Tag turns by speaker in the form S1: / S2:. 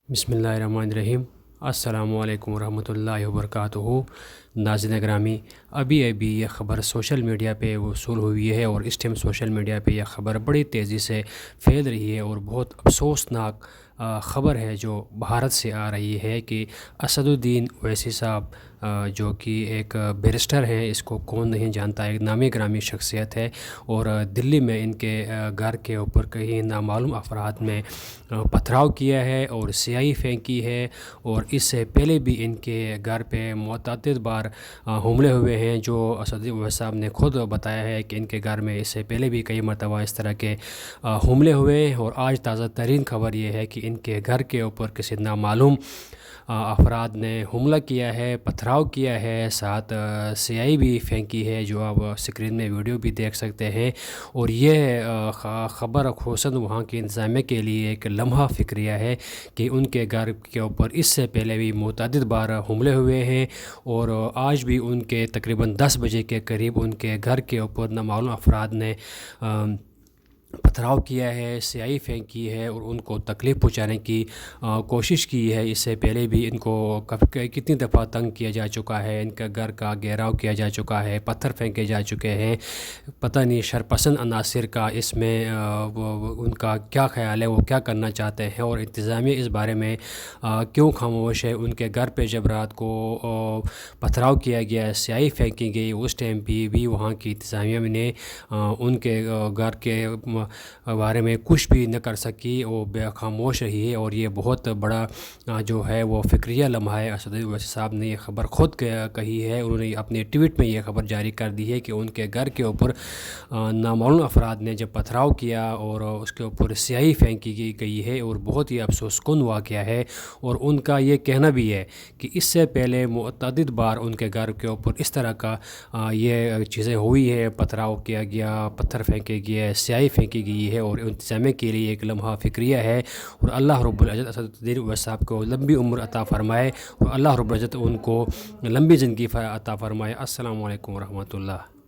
S1: بسم اللہ الرحمن الرحیم۔ السلام علیکم ورحمۃ اللہ وبرکاتہ۔ ناظرین گرامی، ابھی یہ خبر سوشل میڈیا پہ وصول ہوئی ہے اور اس ٹائم سوشل میڈیا پہ یہ خبر بڑی تیزی سے پھیل رہی ہے اور بہت افسوسناک خبر ہے جو بھارت سے آ رہی ہے کہ اسد الدین اویسی صاحب جو کہ ایک بیرسٹر ہیں، اس کو کون نہیں جانتا، ایک نامی گرامی شخصیت ہے، اور دلی میں ان کے گھر کے اوپر کہیں نامعلوم افراد نے پتھراؤ کیا ہے اور سیاہی پھینکی ہے، اور اس سے پہلے بھی ان کے گھر پہ متعدد بار حملے ہوئے ہیں، جو اسد الدین اویسی صاحب نے خود بتایا ہے کہ ان کے گھر میں اس سے پہلے بھی کئی مرتبہ اس طرح کے حملے ہوئے ہیں۔ اور آج تازہ ترین خبر یہ ہے کہ ان کے گھر کے اوپر کسی نامعلوم افراد نے حملہ کیا ہے، پتھراؤ کیا ہے، ساتھ سیاہی بھی پھینکی ہے، جو آپ اسکرین میں ویڈیو بھی دیکھ سکتے ہیں۔ اور یہ خبر خصوصاً وہاں کے انتظامیہ کے لیے ایک لمحہ فکریہ ہے کہ ان کے گھر کے اوپر اس سے پہلے بھی متعدد بار حملے ہوئے ہیں، اور آج بھی ان کے تقریباً 10 بجے کے قریب ان کے گھر کے اوپر نامعلوم افراد نے پتھراؤ کیا ہے، سیاہی پھینکی ہے اور ان کو تکلیف پہنچانے کی کوشش کی ہے۔ اس سے پہلے بھی ان کو کتنی دفعہ تنگ کیا جا چکا ہے، ان کا گھر کا گھیراؤ کیا جا چکا ہے، پتھر پھینکے جا چکے ہیں۔ پتہ نہیں شرپسند عناصر کا اس میں ان کا کیا خیال ہے، وہ کیا کرنا چاہتے ہیں، اور انتظامیہ اس بارے میں کیوں خاموش ہے۔ ان کے گھر پہ جب رات کو پتھراؤ کیا گیا، سیاہی پھینکی گئی، اس ٹائم بھی وہاں کی انتظامیہ نے ان کے گھر کے بارے میں کچھ بھی نہ کر سکی، وہ بے خاموش رہی ہے۔ اور یہ بہت بڑا جو ہے وہ فکریہ لمحہ ہے۔ اسد الدین اویسی صاحب نے یہ خبر خود کہی ہے، انہوں نے اپنے ٹویٹ میں یہ خبر جاری کر دی ہے کہ ان کے گھر کے اوپر نامعلوم افراد نے جب پتھراؤ کیا اور اس کے اوپر سیاہی پھینکی گئی ہے، اور بہت ہی افسوس کن واقعہ ہے۔ اور ان کا یہ کہنا بھی ہے کہ اس سے پہلے متعدد بار ان کے گھر کے اوپر اس طرح کا یہ چیزیں ہوئی ہے، پتھراؤ کیا گیا، پتھر پھینکے گئے، سیاہی پھینکی گئی ہے، اور انتظامیہ کے لیے ایک لمحہ فکریہ ہے۔ اور اللہ رب العزت اسد الدین اویسی صاحب کو لمبی عمر عطا فرمائے، اور اللہ رب العزت ان کو لمبی زندگی عطا فرمائے۔ السلام علیکم ورحمۃ اللہ۔